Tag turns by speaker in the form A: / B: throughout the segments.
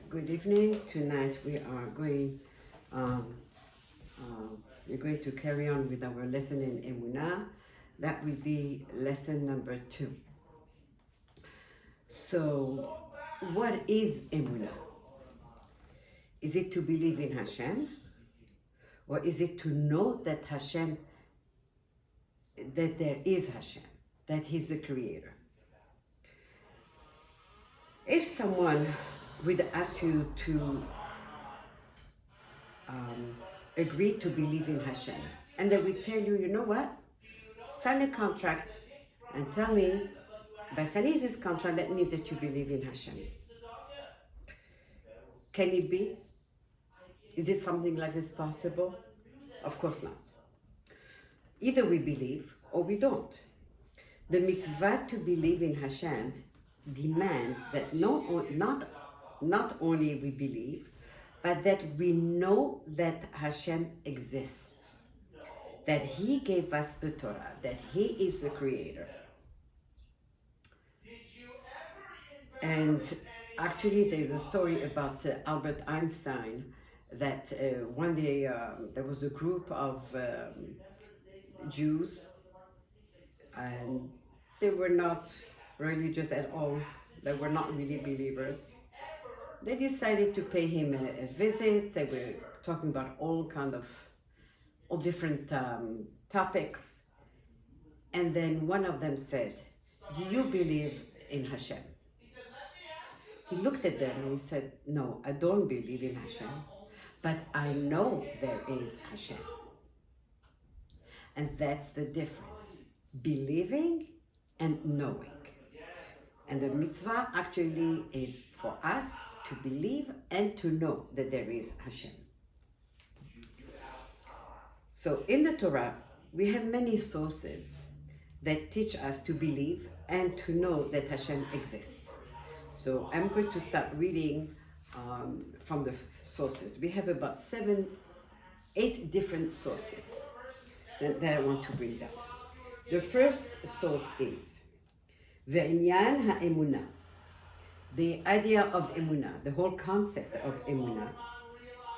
A: Good evening. Tonight um, we're going to carry on with our lesson in Emuna. That will be lesson number 2. So, what is Emuna? Is it to believe in Hashem, or is it to know that that there is Hashem, that He's the Creator? If someone would ask you to agree to believe in Hashem, and they will tell you, you know what? Sign a contract and tell me, by signing this contract, that means that you believe in Hashem. Can it be? Is it something like this possible? Of course not. Either we believe or we don't. The mitzvah to believe in Hashem demands that not only we believe, but that we know that Hashem exists, that He gave us the Torah, that He is the Creator. And actually, there's a story about Albert Einstein that one day there was a group of Jews, and they were not religious at all. They were not really believers. They decided to pay him a visit. They were talking about all different topics. And then one of them said, "Do you believe in Hashem?" He looked at them and he said, "No, I don't believe in Hashem, but I know there is Hashem." And that's the difference, believing and knowing. And the mitzvah actually is for us to believe and to know that there is Hashem. So in the Torah, we have many sources that teach us to believe and to know that Hashem exists. So I'm going to start reading from the sources. We have about 8 different sources that I want to bring down. The first source is Ve'inyan ha'emuna, the idea of Emuna, the whole concept of Emuna.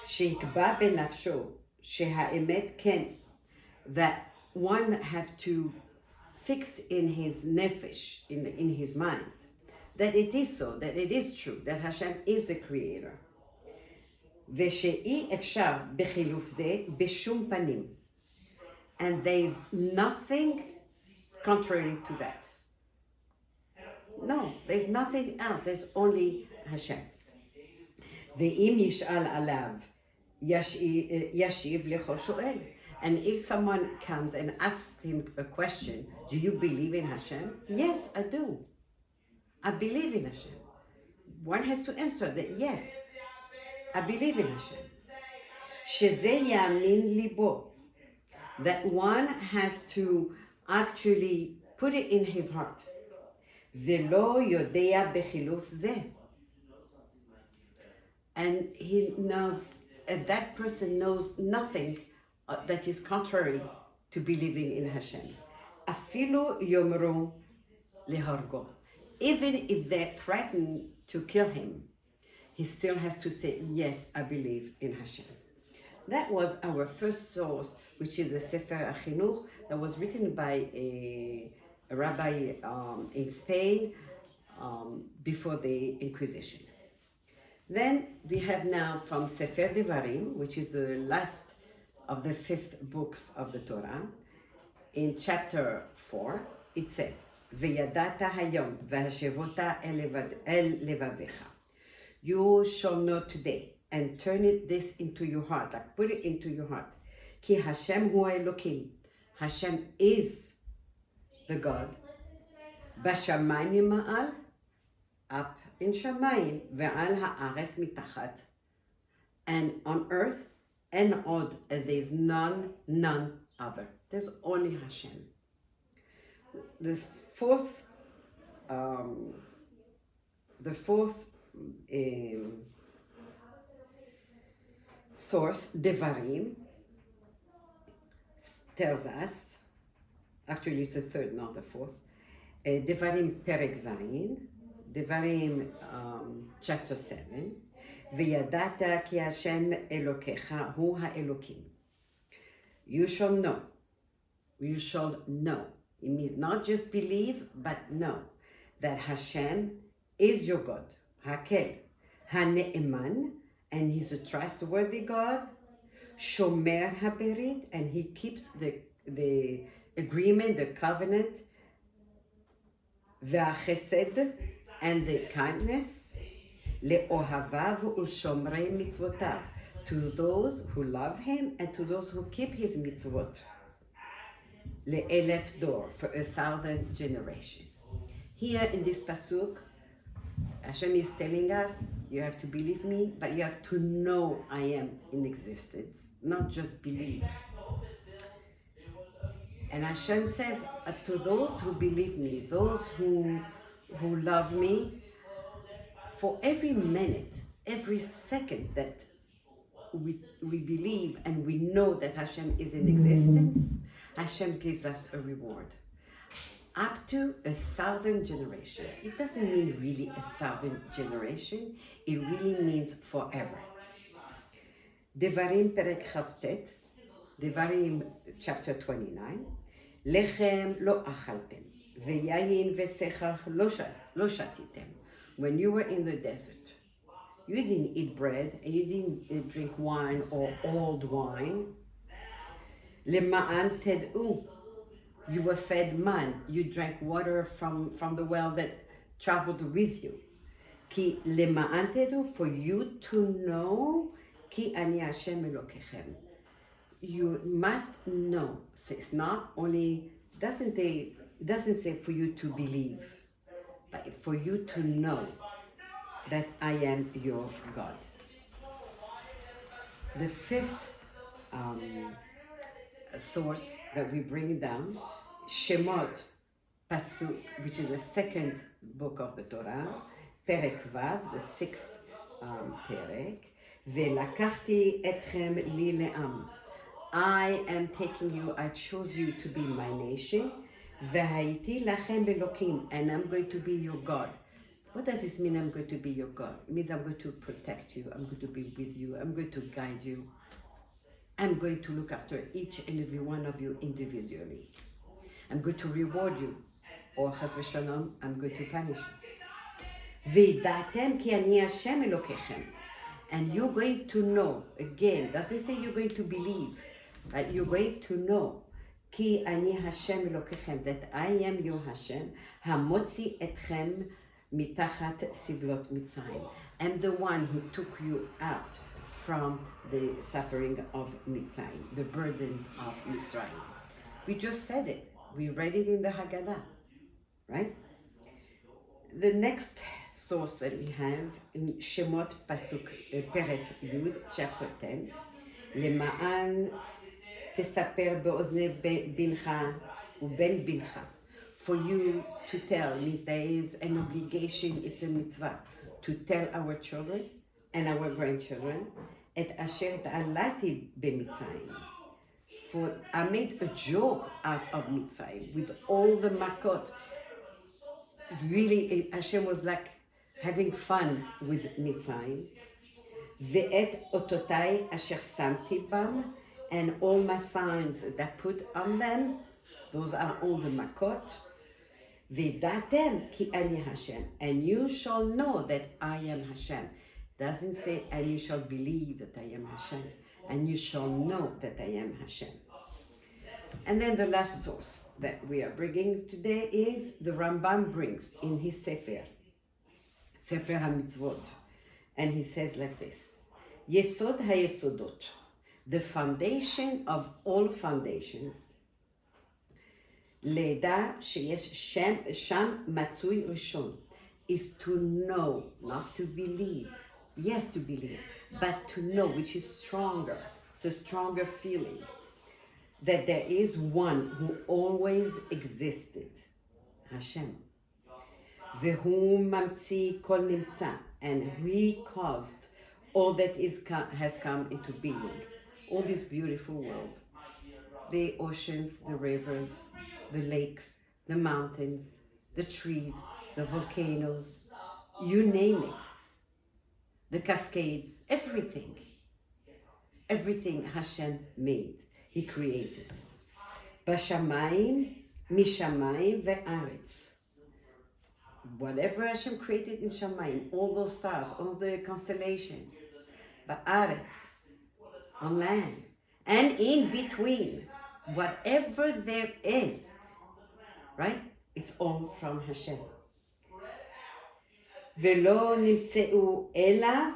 A: Sheikba benafsho sheha'emet ken, that one have to fix in his nefesh, in his mind, that it is so, that it is true, that Hashem is the Creator. Ve'she'i efshar bechiluf ze b'shum panim, and there is nothing contrary to that. No, there's nothing else. There's only Hashem. Ve'im yish'al alav yashiv lechol shoel. And if someone comes and asks him a question, do you believe in Hashem? Yes, I do. I believe in Hashem. One has to answer that, yes, I believe in Hashem. Sheze yamin libo, that one has to actually put it in his heart. Velo yodea bechiluf zeh, and he knows, and that person knows nothing that is contrary to believing in Hashem. Afilu yomru lehargo, even if they threaten to kill him, he still has to say, yes, I believe in Hashem. That was our first source, which is a Sefer HaChinuch that was written by a rabbi in Spain before the Inquisition. Then we have now from Sefer Devarim, which is the last of the 5 books of the Torah. In chapter 4, it says, "V'yadata hayom v'hashevota el levavecha." You shall know today and turn this into your heart, like put it into your heart. Ki Hashem hu Elokim, Hashem is the God. Bashamayim yima'al, up in Shamayim, ve'al ha'aretz mitachat, and on earth and on, there's none other. There's only Hashem. The fourth source, Devarim, tells us, actually it's the third, not the fourth, Devarim Perek Zayin, Devarim chapter 7, וידעת כי השם אלוקיך הוא האלוקים. You shall know. You shall know. It means not just believe, but know that Hashem is your God. Hakel. Hane'eman, and he's a trustworthy God. Shomer haberit, and he keeps the agreement, the covenant. Ve'achesed, and the kindness. Le'ohavav u'shomrei mitzvotav, to those who love him and to those who keep his mitzvot. Le'elef dor, for 1,000 generations. Here in this pasuk, Hashem is telling us, you have to believe me, but you have to know I am in existence, not just believe. And Hashem says, to those who believe me, those who love me, for every minute, every second that we believe and we know that Hashem is in existence, Hashem gives us a reward. Up to 1,000 generations. It doesn't mean really 1,000 generations, it really means forever. Devarim perek chavtet, Devarim chapter 29, Lechem lo achaltem, veyayin vesechach lo shatitem. When you were in the desert, you didn't eat bread and you didn't drink wine or old wine. Lema'an ted'u, you were fed man, you drank water from the well that traveled with you. Ki lema'an ted'u, for you to know, ki ani Hashem Elokechem. You must know. So it's not only, doesn't say for you to believe, but for you to know that I am your God. The fifth source that we bring down, Shemot Pasuk, which is the second book of the Torah, Perek Vav, the sixth Perek, Velakachti etchem li le'am. I am taking you, I chose you to be my nation, V'haiti lachem Elokim, and I'm going to be your God. What does this mean, I'm going to be your God? It means I'm going to protect you, I'm going to be with you, I'm going to guide you. I'm going to look after each and every one of you individually. I'm going to reward you, or chas v'shalom, I'm going to punish you. V'datem ki ani Hashem Elokechem, and you're going to know. Again, doesn't say you're going to believe, but you're going to know. Ki ani Hashem Elokechem, that I am your Hashem, hamotzi etchem mitachat sivlot Mitzrayim. I'm the one who took you out from the suffering of Mitzrayim, the burdens of Mitzrayim. We just said it. We read it in the Haggadah, right? The next source that we have in Shemot Pasuk Perek Yud, chapter 10, Lema'an tesaper be'ozne bincha uben bincha. For you to tell means there is an obligation, it's a mitzvah, to tell our children and our grandchildren, et asher ta'alati b'mitzrayim. For I made a joke out of Mitzrayim with all the makot. Really, Hashem was like having fun with Mitzrayim. Ve'et ototai asher samti bam, and all my signs that put on them, those are all the makot. Ve'datem ki ani Hashem, and you shall know that I am Hashem. Doesn't say, and you shall believe that I am Hashem, and you shall know that I am Hashem. And then the last source that we are bringing today is the Rambam brings in his Sefer HaMitzvot. And he says like this, Yesod HaYesodot, the foundation of all foundations, Leda sheyesh sham matzui rishon, is to know, not to believe. Yes, to believe, but to know, which is stronger. It's a stronger feeling that there is one who always existed, Hashem. Vehu mamtzi kol nimtza, and he caused all that has come into being, all this beautiful world, the oceans, the rivers, the lakes, the mountains, the trees, the volcanoes, you name it. the cascades, everything. Everything Hashem made, He created. Bashamayim, mishamayim ve'aretz. Whatever Hashem created in Shamayim, all those stars, all the constellations, ba'aretz, on land, and in between, whatever there is, right? It's all from Hashem. Velo nimtzeu ela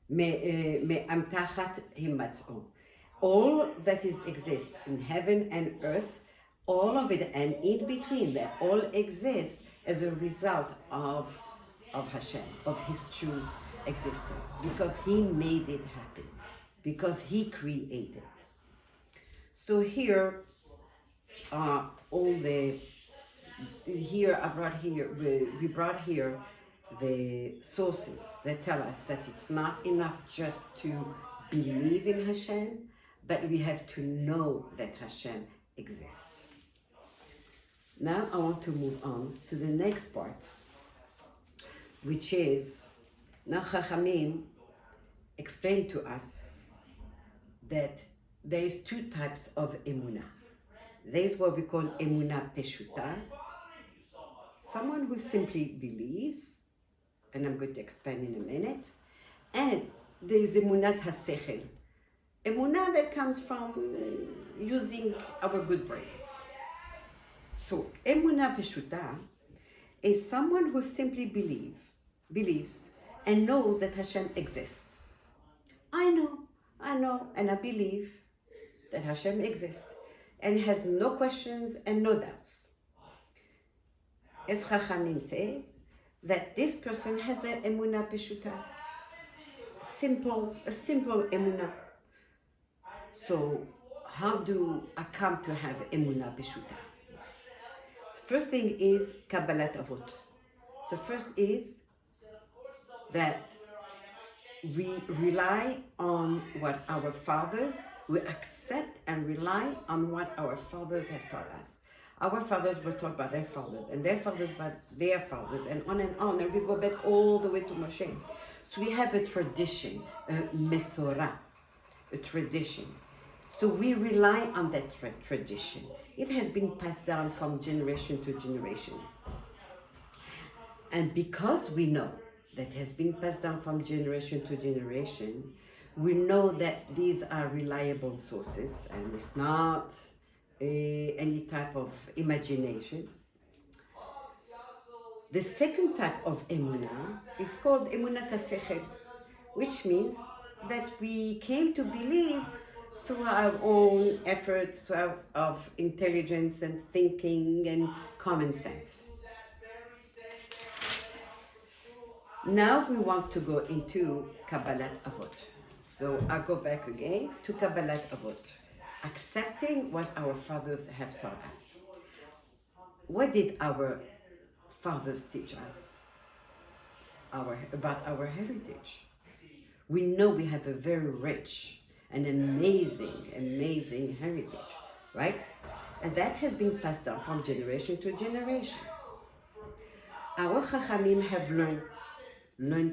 A: me'amtachat himatz'u. All that exists in heaven and earth, all of it and in between, that all exists as a result of Hashem, of His true existence, because He made it happen, because He created. So here are all the, we brought here the sources that tell us that it's not enough just to believe in Hashem, but we have to know that Hashem exists. Now I want to move on to the next part, which is, now Chachamim explained to us that there is two types of Emuna. There is what we call Emuna peshuta, someone who simply believes, and I'm going to explain in a minute, and there is Emunat HaSechel, Emuna that comes from using our good brains. So Emuna peshuta is someone who simply believes and knows that Hashem exists. I know, and I believe that Hashem exists, and has no questions and no doubts. As Chachamim say, that this person has an Emuna peshuta, a simple Emuna. So how do I come to have Emuna peshuta? The first thing is Kabbalat Avot. So first is that we rely on what our fathers, we accept and rely on what our fathers have taught us. Our fathers were taught by their fathers, and their fathers by their fathers, and on, and we go back all the way to Moshe. So we have a tradition, a mesorah, a tradition. So we rely on that tradition. It has been passed down from generation to generation. And because we know that has been passed down from generation to generation, we know that these are reliable sources, and it's not any type of imagination. The second type of Emuna is called Emunat HaSechel, which means that we came to believe through our own efforts, through of intelligence and thinking and common sense. Now we want to go into Kabbalat Avot. So I go back again to Kabbalat Avot, accepting what our fathers have taught us. What did our fathers teach us about our heritage? We know we have a very rich and amazing heritage, right? And that has been passed down from generation to generation. Our Chachamim have learned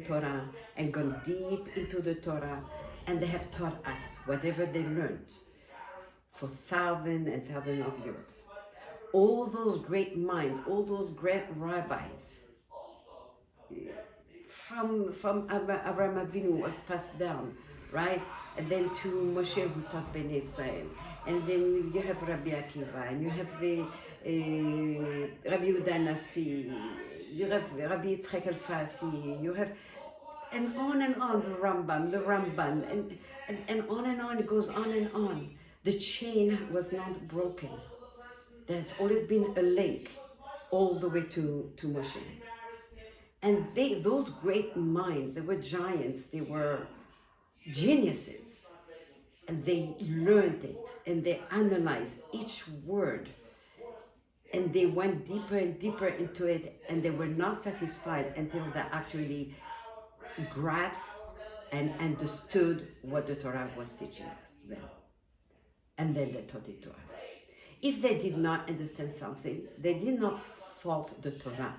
A: Torah and gone deep into the Torah, and they have taught us whatever they learned for thousands and thousands of years. All those great minds, all those great rabbis, from Avraham Avinu was passed down, right? And then to Moshe who taught Ben Israel. And then you have Rabbi Akiva, and you have the Rabbi Yehuda Nasi, you have Rabbi Yitzchak Al-Fasi, you have, and on, the Ramban, and on, it goes on and on. The chain was not broken. There's always been a link all the way to Moshe. And those great minds, they were giants, they were geniuses. And they learned it, and they analyzed each word. And they went deeper and deeper into it, and they were not satisfied until they actually grasped and understood what the Torah was teaching them. And then they taught it to us. If they did not understand something, they did not fault the Torah.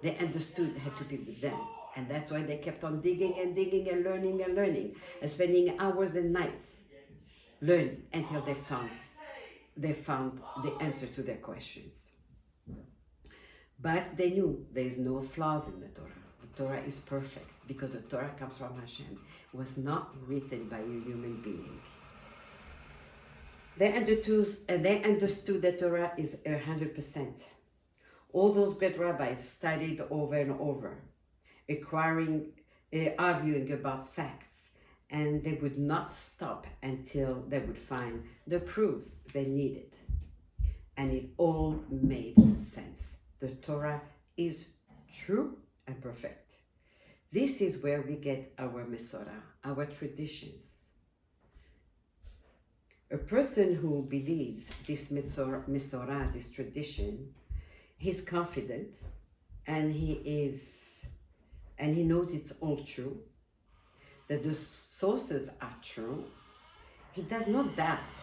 A: They understood it had to be with them. And that's why they kept on digging and digging and learning and spending hours and nights learning until they found the answer to their questions. But they knew there is no flaws in the Torah. The Torah is perfect because the Torah comes from Hashem. It was not written by a human being. They understood that Torah is 100%. All those great rabbis studied over and over, arguing about facts, and they would not stop until they would find the proofs they needed. And it all made sense. The Torah is true and perfect. This is where we get our Mesorah, our traditions. A person who believes this Mesorah, this tradition, he's confident, and he knows it's all true, that the sources are true. He does not doubt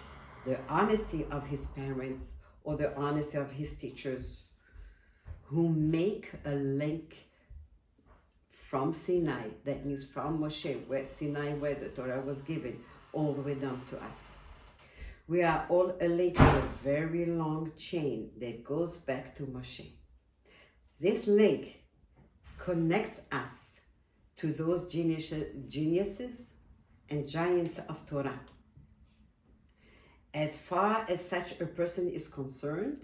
A: the honesty of his parents or the honesty of his teachers, who make a link from Sinai, that means from Moshe, where Sinai, where the Torah was given, all the way down to us. We are all a link to a very long chain that goes back to Moshe. This link connects us to those geniuses and giants of Torah. As far as such a person is concerned,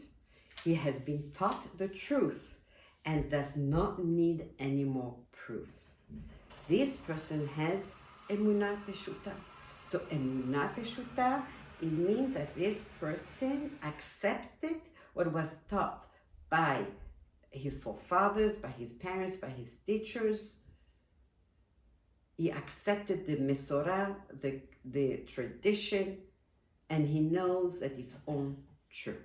A: he has been taught the truth and does not need any more proofs. This person has Emuna peshuta. So Emuna peshuta, it means that this person accepted what was taught by his forefathers, by his parents, by his teachers. He accepted the Mesorah, the tradition, and he knows that it's all true.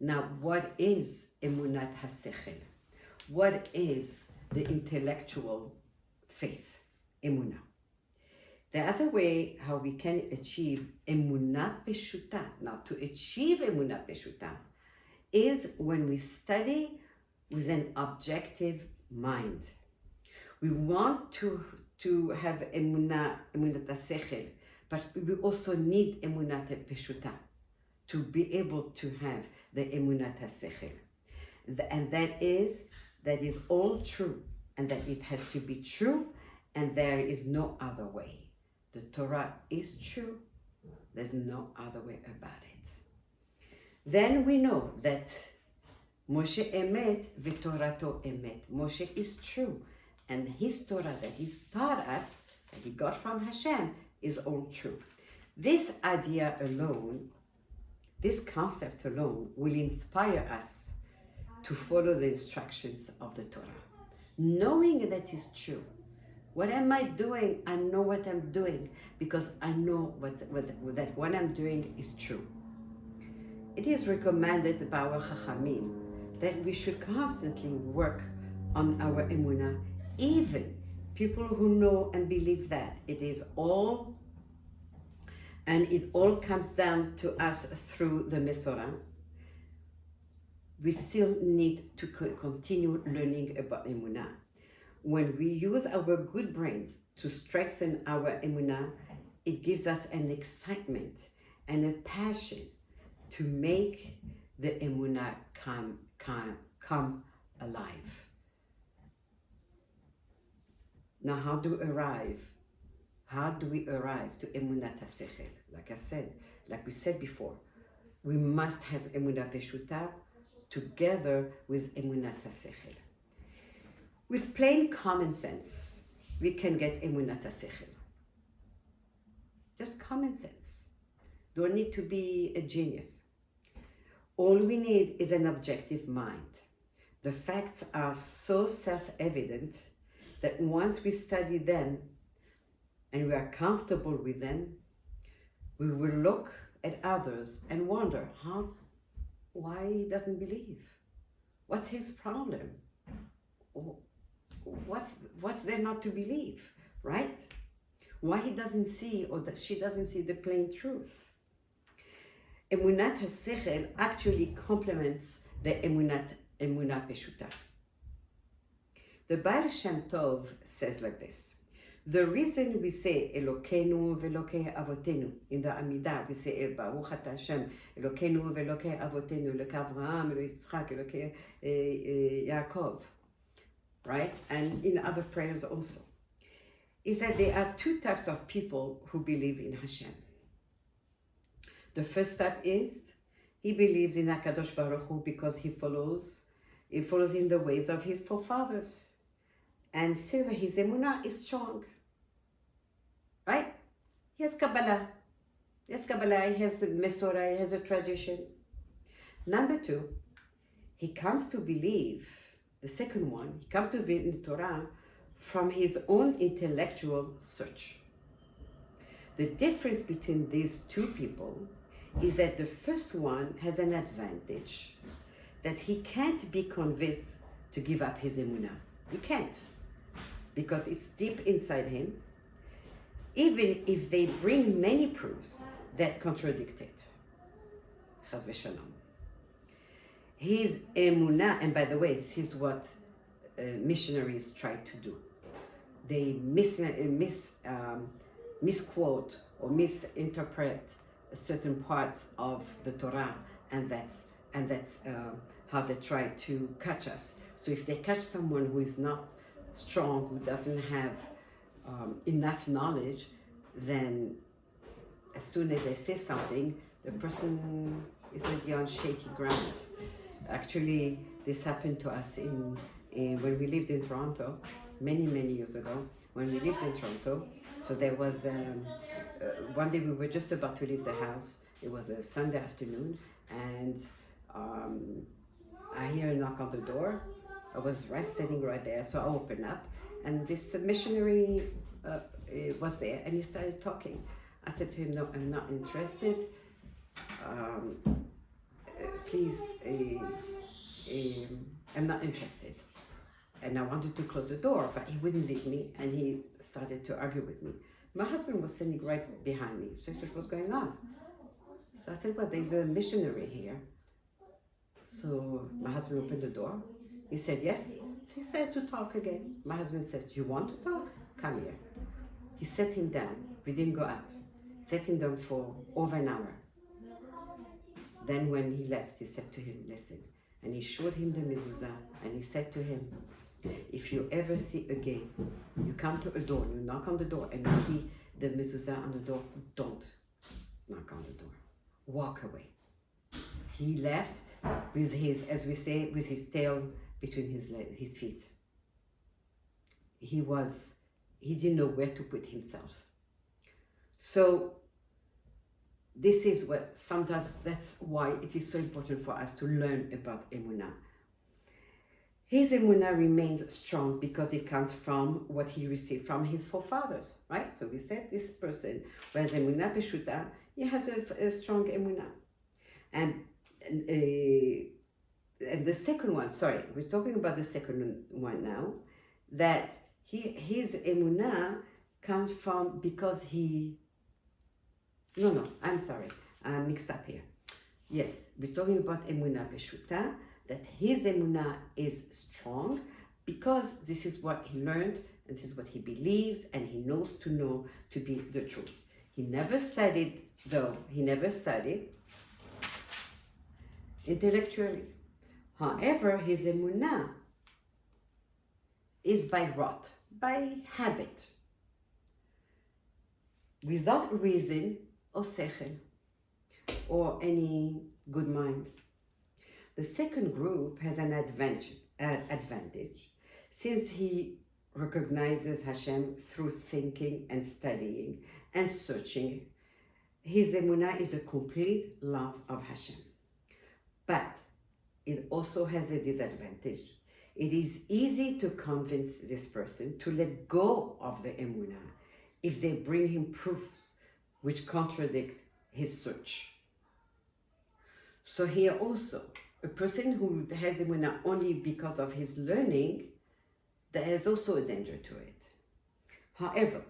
A: Now, what is Emunat HaSechel? What is the intellectual faith, Emuna? The other way how we can achieve Emunat peshuta, now to achieve Emunat peshuta, is when we study with an objective mind. We want to have Emunat HaSechel, but we also need Emunat peshuta to be able to have the Emunat HaSechel. And that is all true, and that it has to be true, and there is no other way. The Torah is true. There's no other way about it. Then we know that Moshe emet v'torato emet. Moshe is true, and his Torah that he's taught us, that he got from Hashem, is all true. This idea alone, this concept alone, will inspire us to follow the instructions of the Torah. Knowing that is true. What am I doing? I know what I'm doing because I know that what I'm doing is true. It is recommended by our Chachamim that we should constantly work on our Emunah, even people who know and believe that it is all, and it all comes down to us through the Mesorah. We still need to continue learning about Emunah. When we use our good brains to strengthen our Emunah, it gives us an excitement and a passion to make the Emunah come alive. Now, how do we arrive to Emunat HaSechel? Like we said before, we must have Emunat peshuta together with Emunat HaSechel. With plain common sense, we can get Emunat HaSechel. Just common sense. Don't need to be a genius. All we need is an objective mind. The facts are so self-evident that once we study them and we are comfortable with them, we will look at others and wonder why he doesn't believe. What's his problem? What's there not to believe, right? Why he doesn't see, or that she doesn't see the plain truth. Emunat HaSechel actually complements the Emunat Emuna peshuta. The Baal Shem Tov says like this. The reason we say Elokeinu ve'Elokei Avotenu in the Amidah, we say Baruch Ata Hashem Elokeinu ve'Elokei Avotenu, Elokei Avraham, Elokei Yitzchak, Elokei Yaakov, right? And in other prayers also, is that there are two types of people who believe in Hashem. The first type is he believes in HaKadosh Baruch Hu because he follows in the ways of his forefathers. And still his Emuna is strong. Right? He has Kabbalah. He has a Mesorah, he has a tradition. Number two, he comes to believe, the second one, he comes to believe in the Torah from his own intellectual search. The difference between these two people is that the first one has an advantage, that he can't be convinced to give up his Emuna. He can't. Because it's deep inside him, even if they bring many proofs that contradict it. Chas v'shalom. His Emuna, and by the way, this is what missionaries try to do. They misquote or misinterpret certain parts of the Torah, and that's how they try to catch us. So if they catch someone who is not strong, who doesn't have enough knowledge, then as soon as they say something, the person is already on shaky ground. Actually, this happened to us when we lived in Toronto, many years ago. When we lived in Toronto, so there was one day we were just about to leave the house. It was a Sunday afternoon, and I hear a knock on the door. I was standing right there, so I opened up, and this missionary was there, and he started talking. I said to him, "No, I'm not interested. Please, I'm not interested." And I wanted to close the door, but he wouldn't leave me, and he started to argue with me. My husband was sitting right behind me, so I said, "What's going on?" So I said, "Well, there's a missionary here." So my husband opened the door. He said, "Yes." So he started to talk again. My husband says, "You want to talk? Come here." He sat him down. We didn't go out. Sat him down for over an hour. Then when he left, he said to him, "Listen." And he showed him the mezuzah, and he said to him, "If you ever see again, you come to a door, you knock on the door, and you see the mezuzah on the door, don't knock on the door. Walk away." He left with his, as we say, with his tail between his feet. He didn't know where to put himself. So this is what sometimes, that's why it is so important for us to learn about Emuna. His Emuna remains strong because it comes from what he received from his forefathers, right? So we said this person who has Emuna peshuta, he has a strong Emuna. And the second one, sorry, we're talking about the second one now, that his Emuna comes from because I'm sorry, I'm mixed up here. Yes, we're talking about Emuna peshuta, that his Emuna is strong because this is what he learned, and this is what he believes, and he knows to be the truth. He never studied intellectually. However, his Emuna is by rote, by habit, without reason or sechel, or any good mind. The second group has an advantage, since he recognizes Hashem through thinking and studying and searching. His Emuna is a complete love of Hashem. But it also has a disadvantage. It is easy to convince this person to let go of the Emuna if they bring him proofs which contradict his search. So here also, a person who has Emuna only because of his learning, there is also a danger to it. However,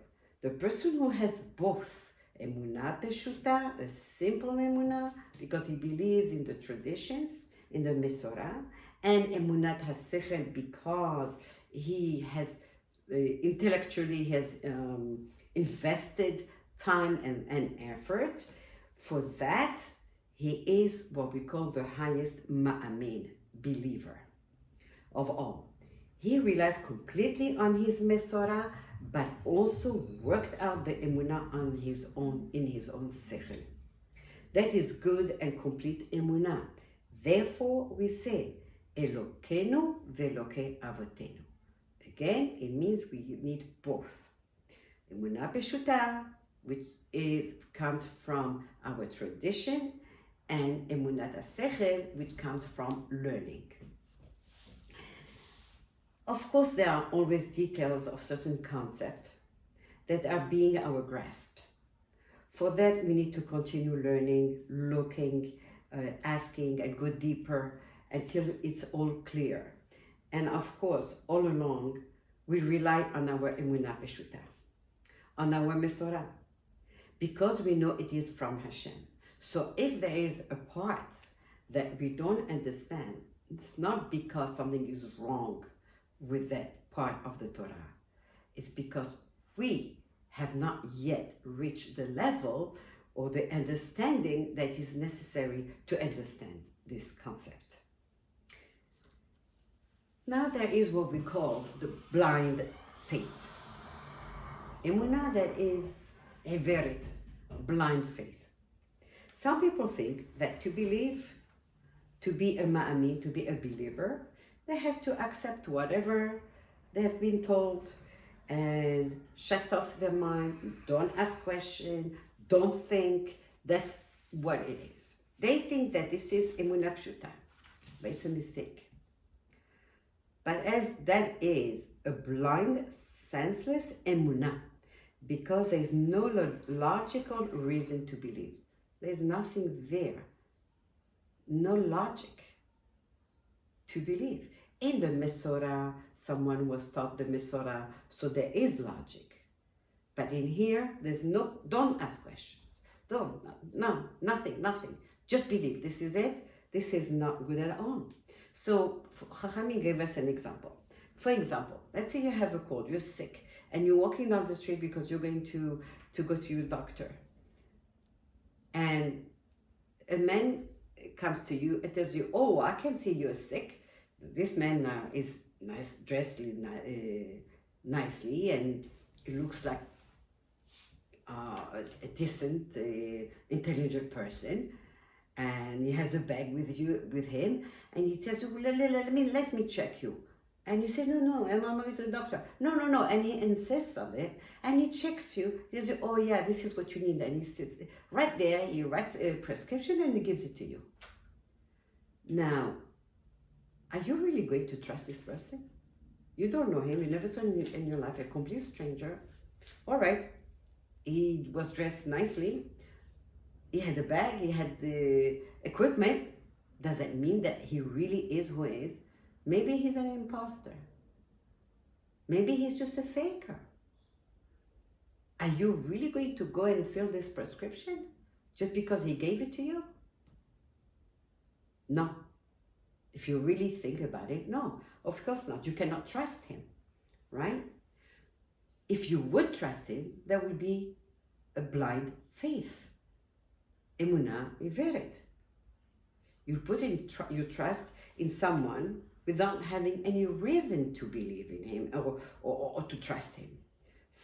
A: the person who has both Emuna peshuta, a simple Emuna, because he believes in the traditions, in the Mesorah, And emunat hasechel, because he has intellectually has invested time and effort. For that, he is what we call the highest ma'amin, believer of all. He relies completely on his Mesorah, but also worked out the Emuna on his own, in his own sechel. That is good and complete Emuna. Therefore, we say, Elokenu ve'Elokei avotenu. Again, it means we need both. Emuna peshuta, which comes from our tradition, and emunat hasechel, which comes from learning. Of course, there are always details of certain concepts that are being our grasp. For that, we need to continue learning, looking, asking, and go deeper until it's all clear. And of course, all along, we rely on our Emuna peshuta, on our Mesorah, because we know it is from Hashem. So if there is a part that we don't understand, it's not because something is wrong with that part of the Torah. It's because we have not yet reached the level or the understanding that is necessary to understand this concept. Now there is what we call the blind faith. Emuna, that is heveret, blind faith. Some people think that to believe, to be a ma'amin, to be a believer, they have to accept whatever they have been told and shut off their mind, don't ask questions, don't think. That's what it is. They think that this is emunah pshuta, but it's a mistake. But as that is a blind, senseless emunah, because there is no logical reason to believe. There's nothing there, no logic to believe. In the Mesorah, someone was taught the Mesorah, so there is logic. But in here, there's no, don't ask questions. Nothing. Just believe. This is it. This is not good at all. So Chachamim gave us an example. For example, let's say you have a cold, you're sick, and you're walking down the street because you're going to go to your doctor. And a man comes to you and tells you, oh, I can see you're sick. This man is nice, dressed nicely, and he looks like a decent, intelligent person. And he has a bag with him, and he tells you, let me check you. And you say, no, and Mama is a doctor. No, and he insists on it, and he checks you. He says, oh yeah, this is what you need, and he sits right there. He writes a prescription and he gives it to you. Now, are you really going to trust this person? You don't know him. You never saw him in your life, a complete stranger. All right, he was dressed nicely. He had a bag. He had the equipment. Does that mean that he really is who he is? Maybe he's an imposter. Maybe he's just a faker. Are you really going to go and fill this prescription just because he gave it to you? No. If you really think about it, no, of course not. You cannot trust him, right? If you would trust him, that would be a blind faith. Emuna heveret. You put your trust in someone without having any reason to believe in him or to trust him.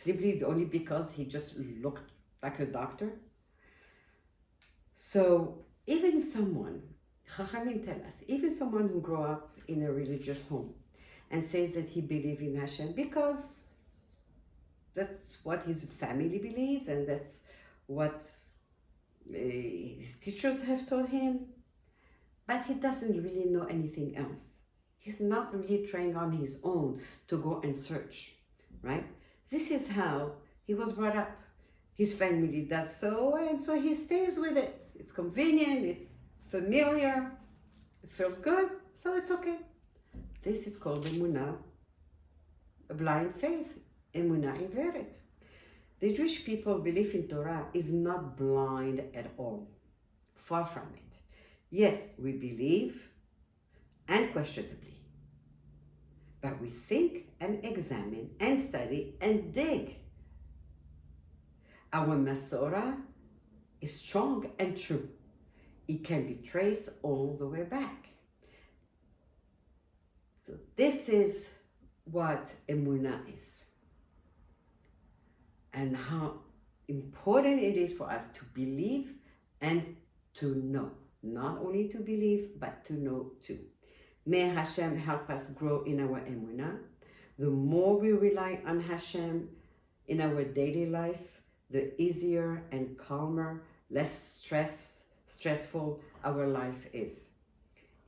A: Simply only because he just looked like a doctor. So even someone, Chachamim tell us, even someone who grew up in a religious home and says that he believes in Hashem because that's what his family believes and that's what his teachers have taught him, but he doesn't really know anything else. He's not really trying on his own to go and search, right? This is how he was brought up. His family does so, and so he stays with it. It's convenient, it's familiar, it feels good, so it's okay. This is called Emuna, a blind faith, Emuna heveret. The Jewish people belief in Torah is not blind at all, far from it. Yes, we believe unquestionably. But we think and examine and study and dig. Our Masorah is strong and true. It can be traced all the way back. So this is what Emuna is, and how important it is for us to believe and to know. Not only to believe, but to know too. May Hashem help us grow in our Emuna. The more we rely on Hashem in our daily life, the easier and calmer, less stressful our life is.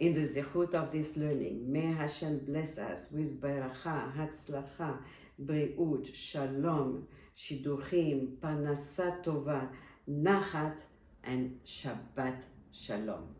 A: In the zechut of this learning, may Hashem bless us with beracha, hatzlacha, breiut, shalom, shiduchim, parnasa tova, nachat, and Shabbat shalom.